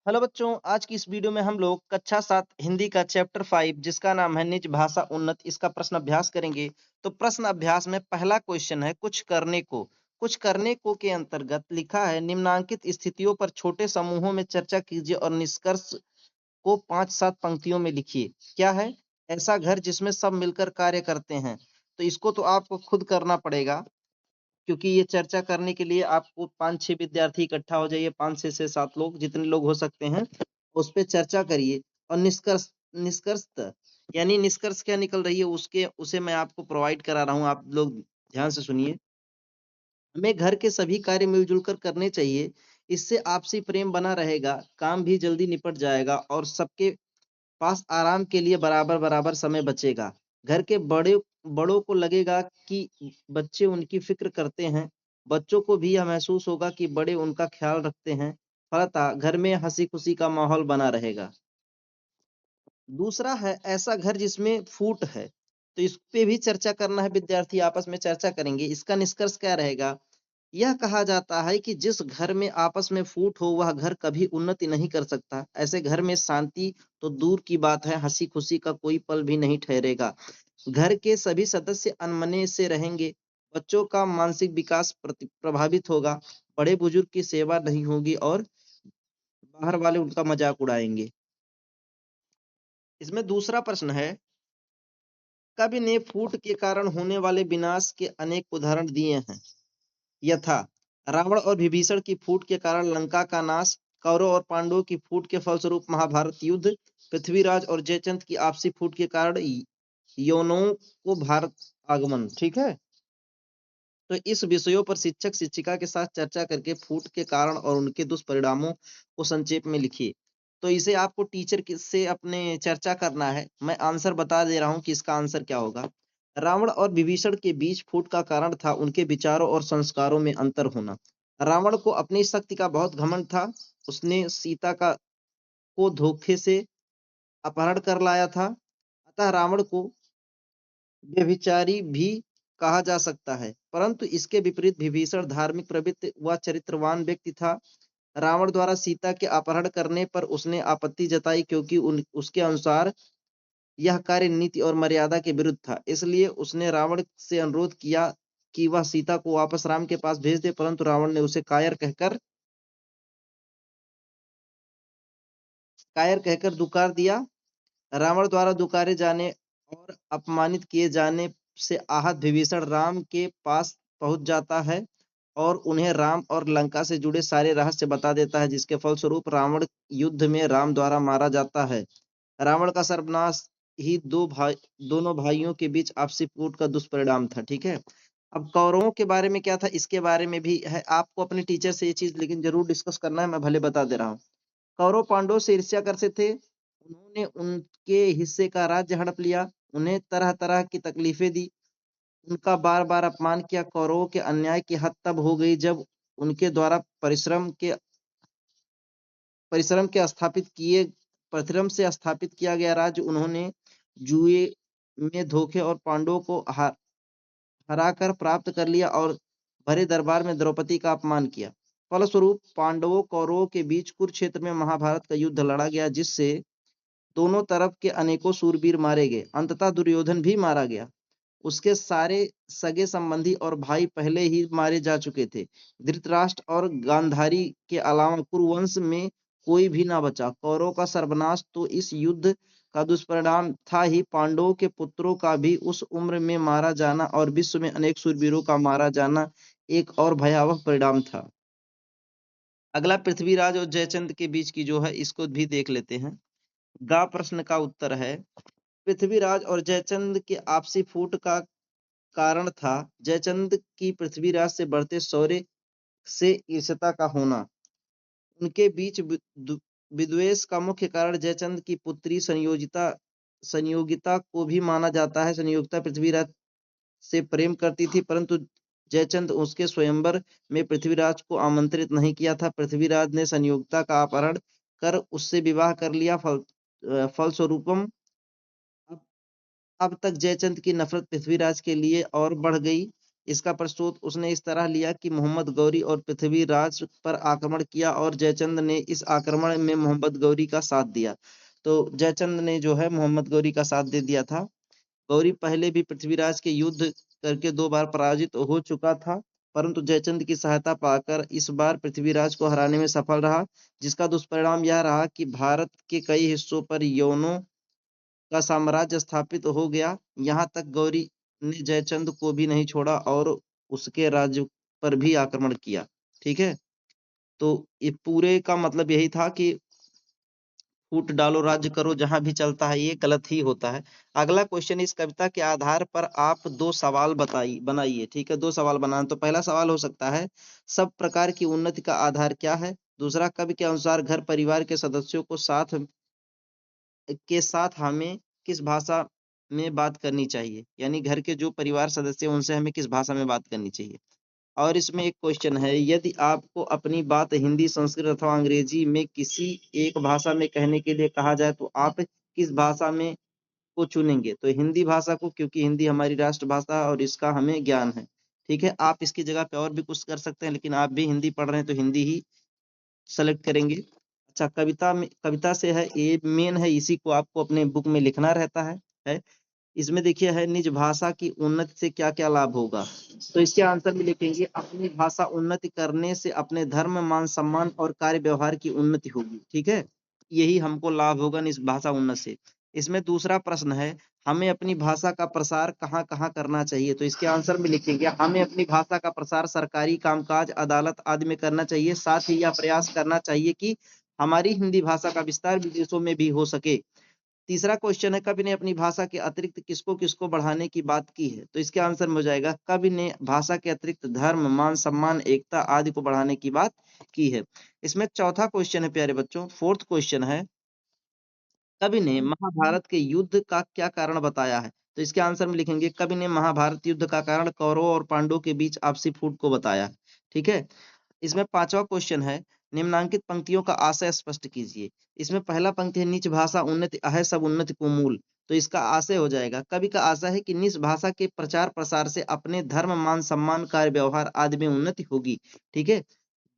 Hello बच्चों, आज की इस वीडियो में हम लोग कक्षा 7 हिंदी का चैप्टर 5 जिसका नाम है निज भाषा उन्नत इसका प्रश्न अभ्यास करेंगे। तो प्रश्न अभ्यास में पहला क्वेश्चन है कुछ करने को। कुछ करने को के अंतर्गत लिखा है निम्नांकित स्थितियों पर छोटे समूहों में चर्चा कीजिए और निष्कर्ष को 5-7 पंक्तियों में लिखिए। क्या है? ऐसा घर जिसमें सब मिलकर कार्य करते हैं। तो इसको तो आपको खुद करना पड़ेगा, क्योंकि ये चर्चा करने के लिए आपको 5-6 विद्यार्थी इकट्ठा हो जाइए, 5 से 7 लोग, जितने लोग हो सकते हैं, उस पे चर्चा करिए और निष्कर्ष निष्कर्ष यानी निष्कर्ष क्या निकल रही है उसे मैं आपको प्रोवाइड करा रहा हूँ। आप लोग ध्यान से सुनिए। हमें घर के सभी कार्य मिलजुल कर करने चाहिए। इससे आपसी प्रेम बना रहेगा, काम भी जल्दी निपट जाएगा और सबके पास आराम के लिए बराबर-बराबर समय बचेगा। घर के बड़ों को लगेगा कि बच्चे उनकी फ़िक्र करते हैं। बच्चों को भी यह महसूस होगा कि बड़े उनका ख़्याल रखते हैं। फलतः घर में हँसी-खुशी का माहौल बना रहेगा। दूसरा है ऐसा घर जिसमें फूट है। तो इस पे भी चर्चा करना है, विद्यार्थी आपस में चर्चा करेंगे। इसका निष्कर्ष क्या रहेगा? यह कहा जाता है कि जिस घर में आपस में फूट हो वह घर कभी उन्नति नहीं कर सकता। ऐसे घर में शांति तो दूर की बात है, हंसी-खुशी का कोई पल भी नहीं ठहरेगा। घर के सभी सदस्य अनमने से रहेंगे, बच्चों का मानसिक विकास प्रभावित होगा, बड़े-बुजुर्ग की सेवा नहीं होगी और बाहर वाले उनका मजाक उड़ाएंगे। इसमें दूसरा प्रश्न है, कवि ने फूट के कारण होने वाले विनाश के अनेक उदाहरण दिए हैं। यथा रावण और विभीषण की फूट के कारण लंका का नाश, कौरव और पांडवों की फूट के फलस्वरूप महाभारत युद्ध, पृथ्वीराज और जयचंद की आपसी फूट के कारण यौनों को भारत आगमन। ठीक है, तो इस विषयों पर शिक्षक शिक्षिका के साथ चर्चा करके फूट के कारण और उनके दुष्परिणामों को संक्षेप में लिखिए। तो इसे आपको टीचर से अपने चर्चा करना है। मैं आंसर बता दे रहा हूँ कि इसका आंसर क्या होगा। रावण और विभीषण के बीच फूट का कारण था उनके विचारों और संस्कारों में अंतर होना। रावण को अपनी शक्ति का बहुत घमंड था। उसने सीता का को धोखे से अपहरण कर लाया था। अतः रावण को व्यभिचारी भी कहा जा सकता है, परंतु इसके विपरीत विभीषण धार्मिक प्रवृत्ति व चरित्रवान व्यक्ति था। रावण द्वारा सीता के अपहरण करने पर उसने आपत्ति जताई, क्योंकि उसके अनुसार यह कार्य नीति और मर्यादा के विरुद्ध था। इसलिए उसने रावण से अनुरोध किया कि वह सीता को वापस राम के पास भेज दे, परंतु रावण ने उसे कायर कहकर दुकार दिया। रावण द्वारा दुकारे जाने और अपमानित किए जाने से आहत विभीषण राम के पास पहुंच जाता है और उन्हें राम और लंका से जुड़े सारे रहस्य बता देता है, जिसके फलस्वरूप रावण युद्ध में राम द्वारा मारा जाता है। रावण का सर्वनाश ही दोनों भाइयों के बीच आपसी फूट का दुष्परिणाम था। ठीक है, अब कौरवों के बारे में क्या था, इसके बारे में भी है। आपको अपने टीचर से ये चीज लेकिन जरूर डिस्कस करना है, मैं भले बता दे रहा हूँ। कौरव पांडवों से ईर्ष्या करते थे। उन्होंने उनके हिस्से का राज्य हड़प लिया, उन्हें तरह-तरह की तकलीफें दी, उनका बार-बार अपमान किया। कौरवों के अन्याय की हद तब हो गई जब उनके द्वारा परिश्रम के परिश्रम से स्थापित किया गया राज्य उन्होंने जुए में धोखे और पांडवों को हराकर प्राप्त कर लिया और भरे दरबार में द्रौपदी का अपमान किया। फलस्वरूप पांडवों कौरवों के बीच कुरुक्षेत्र में महाभारत का युद्ध लड़ा गया, जिससे दोनों तरफ के अनेकों शूरवीर मारे गए। अंततः दुर्योधन भी मारा गया। उसके सारे सगे संबंधी और भाई पहले ही मारे जा चुके थे। धृतराष्ट्र और गांधारी के अलावा कुरुवंश में कोई भी ना बचा। कौरवों का सर्वनाश तो इस युद्ध का दुष्परिणाम था ही, पांडवों के पुत्रों का भी उस उम्र में मारा जाना और विश्व में अनेक शूरवीरों का मारा जाना एक और भयावह परिणाम था। अगला पृथ्वीराज और जयचंद के बीच की जो है इसको भी देख लेते हैं। गा प्रश्न का उत्तर है, पृथ्वीराज और जयचंद के आपसी फूट का कारण था जयचंद की पृथ्वीराज से बढ़ते शौर्य से ईर्ष्या का होना। उनके बीच विद्वेष का मुख्य कारण जयचंद की पुत्री संयोगिता को भी माना जाता है। संयोगिता पृथ्वीराज से प्रेम करती थी, परंतु जयचंद उसके स्वयंवर में पृथ्वीराज को आमंत्रित नहीं किया था। पृथ्वीराज ने संयोगिता का अपहरण कर उससे विवाह कर लिया। फलस्वरूपम अब अब तक जयचंद की नफरत पृथ्वीराज के लिए और बढ़ गई। इसका प्रस्तुत उसने इस तरह लिया कि मोहम्मद गौरी और पृथ्वीराज पर आक्रमण किया और जयचंद ने इस आक्रमण में मोहम्मद गौरी का साथ दिया। तो जयचंद ने जो है मोहम्मद गौरी का साथ दे दिया था। गौरी पहले भी पृथ्वीराज के युद्ध करके 2 बार पराजित हो चुका था, परंतु जयचंद की सहायता पाकर इस बार पृथ्वीराज को हराने में सफल रहा, जिसका दुष्परिणाम यह रहा कि भारत के कई हिस्सों पर यवनों का साम्राज्य स्थापित हो गया। यहाँ तक गौरी ने जयचंद को भी नहीं छोड़ा और उसके राज्य पर भी आक्रमण किया। ठीक है, तो ये पूरे का मतलब यही था कि फूट डालो राज्य करो, जहां भी चलता है ये गलत ही होता है। अगला क्वेश्चन, इस कविता के आधार पर आप 2 सवाल बनाइए। ठीक है, 2 सवाल बनाना। तो पहला सवाल हो सकता है, सब प्रकार की उन्नति का आधार क्या है? दूसरा, कवि के अनुसार घर परिवार के सदस्यों को साथ हमें किस भाषा में बात करनी चाहिए? यानी घर के जो परिवार सदस्य हैं उनसे हमें किस भाषा में बात करनी चाहिए? और इसमें एक क्वेश्चन है, यदि आपको अपनी बात हिंदी, संस्कृत अथवा अंग्रेजी में किसी एक भाषा में कहने के लिए कहा जाए तो आप किस भाषा में को चुनेंगे? तो हिंदी भाषा को, क्योंकि हिंदी हमारी राष्ट्रभाषा है और इसका हमें ज्ञान है। ठीक है, आप इसकी जगह पे और भी कुछ कर सकते हैं, लेकिन आप भी हिंदी पढ़ रहे हैं तो हिंदी ही सेलेक्ट करेंगे। अच्छा, कविता से है, ये मेन है, इसी को आपको अपने बुक में लिखना रहता है। इसमें देखिए है, निज भाषा की उन्नति से क्या क्या लाभ होगा? तो इसके आंसर में लिखेंगे, अपनी भाषा उन्नति करने से अपने धर्म, मान सम्मान और कार्य व्यवहार की उन्नति होगी। ठीक है, यही हमको लाभ होगा निज भाषा उन्नति से। इसमें दूसरा प्रश्न है, हमें अपनी भाषा का प्रसार कहाँ कहाँ करना चाहिए? तो इसके आंसर में लिखेंगे, हमें अपनी भाषा का प्रसार सरकारी कामकाज, अदालत आदि में करना चाहिए। साथ ही यह प्रयास करना चाहिए कि हमारी हिंदी भाषा का विस्तार विदेशों में भी हो सके। तीसरा क्वेश्चन है, कवि ने अपनी भाषा के अतिरिक्त किसको किसको बढ़ाने की बात की है? तो इसके आंसर में हो जाएगा, कवि ने भाषा के अतिरिक्त धर्म, मान सम्मान, एकता आदि को बढ़ाने की बात की है। इसमें चौथा क्वेश्चन है प्यारे बच्चों, फोर्थ क्वेश्चन है, कवि ने महाभारत के युद्ध का क्या कारण बताया है? तो इसके आंसर में लिखेंगे, कवि ने महाभारत युद्ध का कारण कौरवों और पांडवों के बीच आपसी फूट को बताया है। ठीक है, इसमें पांचवा क्वेश्चन है, निम्नांकित पंक्तियों का आशय स्पष्ट कीजिए। इसमें पहला पंक्ति है, निज भाषा उन्नति अहै सब उन्नति को मूल। तो इसका आशय हो जाएगा, कवि का आशय है कि निज भाषा के प्रचार प्रसार से अपने धर्म, मान सम्मान, कार्य व्यवहार आदि में उन्नति होगी। ठीक है,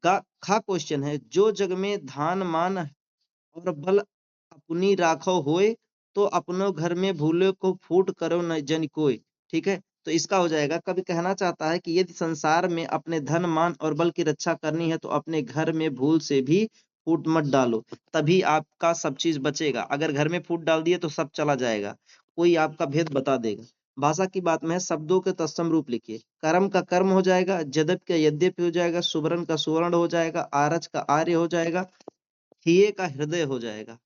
खा क्वेश्चन है, जो जग में धान मान और बल अपनी राखो होए, तो अपनो घर में भूले को फूट करो न जन कोय। ठीक है, तो इसका हो जाएगा, कवि कहना चाहता है कि यदि संसार में अपने धन, मान और बल की रक्षा करनी है तो अपने घर में भूल से भी फूट मत डालो, तभी आपका सब चीज बचेगा। अगर घर में फूट डाल दिए तो सब चला जाएगा, कोई आपका भेद बता देगा। भाषा की बात में है, शब्दों के तत्सम रूप लिखिए। कर्म का कर्म हो जाएगा, यद्यप का यद्यपि हो जाएगा, सुवर्ण का सुवर्ण हो जाएगा, आरज का आर्य हो जाएगा, हिये का हृदय हो जाएगा,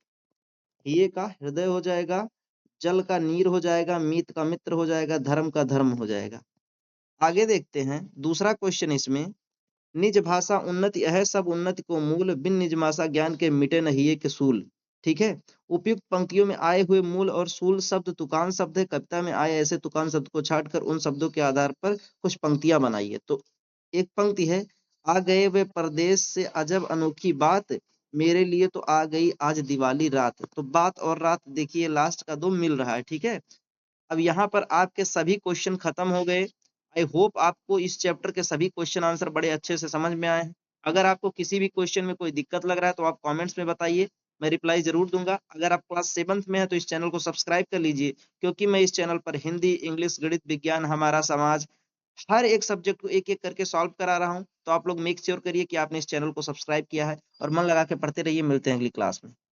हिये का हृदय हो जाएगा, जल का नीर हो जाएगा, मीत का मित्र हो जाएगा, धर्म का धर्म हो जाएगा। आगे देखते हैं दूसरा क्वेश्चन इसमें, निज भाषा उन्नति अहै सब उन्नति को मूल, बिन निज भाषा ज्ञान के मिटे न हिये के सूल। ठीक है, उपयुक्त पंक्तियों में आए हुए मूल और सूल शब्द तुकान शब्द है। कविता में आए ऐसे तुकान शब्द को छाटकर उन शब्दों के आधार पर कुछ पंक्तियां बनाइए। तो एक पंक्ति है, आ गए वे परदेश से अजब अनोखी बात, मेरे लिए तो आ गई आज दिवाली रात। तो बात और रात देखिए लास्ट का 2 मिल रहा है। ठीक है, अब यहाँ पर आपके सभी क्वेश्चन खत्म हो गए। आई होप आपको इस चैप्टर के सभी क्वेश्चन आंसर बड़े अच्छे से समझ में आए हैं। अगर आपको किसी भी क्वेश्चन में कोई दिक्कत लग रहा है तो आप कमेंट्स में बताइए, मैं रिप्लाई जरूर दूंगा। अगर आप क्लास 7th में है तो इस चैनल को सब्सक्राइब कर लीजिए, क्योंकि मैं इस चैनल पर हिंदी, इंग्लिश, गणित, विज्ञान, हमारा समाज, हर एक सब्जेक्ट को एक एक करके सॉल्व करा रहा हूँ। तो आप लोग मेक श्योर करिए कि आपने इस चैनल को सब्सक्राइब किया है और मन लगा के पढ़ते रहिए। मिलते हैं अगली क्लास में।